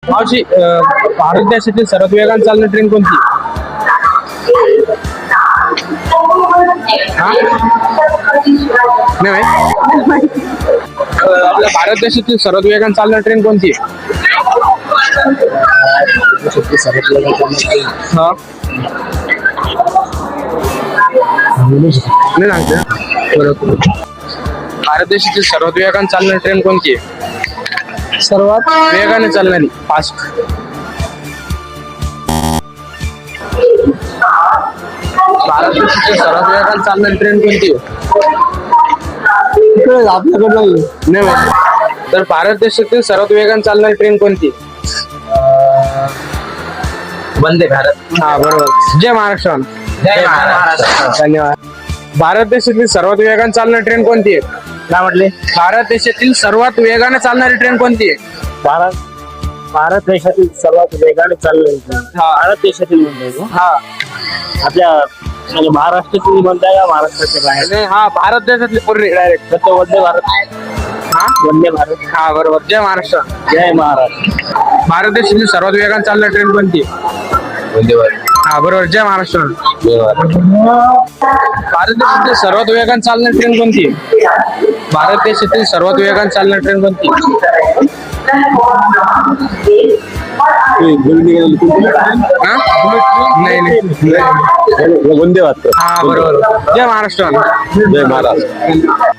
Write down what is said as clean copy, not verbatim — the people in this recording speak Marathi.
मावशी भारत देशातील सर्वात वेगाने चालणारी ट्रेन कोणती? हा? नाही माहित? आपल्या भारत देशातील सर्वात वेगाने चालणारी ट्रेन कोणती? हा नाही सांगते बरोबर. भारत देशातील सर्वात वेगाने चालणारी ट्रेन कोणती आहे? सर्वात वेगाने चालणारी फास्ट. भारत देशातील सर्वात वेगाने चालणारी ट्रेन कोणती आहे? आपल्याकडे नाही माहिती. तर भारत देशातील सर्वात वेगाने चालणारी ट्रेन कोणती? वंदे भारत. हा बरोबर. जय महाराष्ट्र. जय महाराष्ट्र. धन्यवाद. भारत देशातील सर्वात वेगाने चालणारी ट्रेन कोणती आहे? काय म्हटले? भारत देशातील सर्वात वेगाने चालणारी ट्रेन कोणती आहे? भारत देशातील सर्वात वेगाने चालणारी भारत देशातील म्हणताय का? हा आपल्या म्हणजे महाराष्ट्रातील म्हणताय का महाराष्ट्राच्या बाहेर? नाही, हा भारत देशातली पूर्ण डायरेक्ट. तर तो वंदे भारत. हा वंदे भारत. हा बरोबर. जय महाराष्ट्र. जय महाराष्ट्र. भारत देशातील सर्वात वेगाने चालणारी ट्रेन कोणती आहे? वंदे भारत. हा बरोबर. जय महाराष्ट्र. जय महाराष्ट्र. भारत देशातील सर्वात वेगाने चालणारी ट्रेन कोणती आहे? भारत देशातील सर्वात वेगाने चालणारी ट्रेन कोणती आहे? हा? नाही नाही. वंदे भारत. हा बरोबर. जय महाराष्ट्र. जय महाराष्ट्र.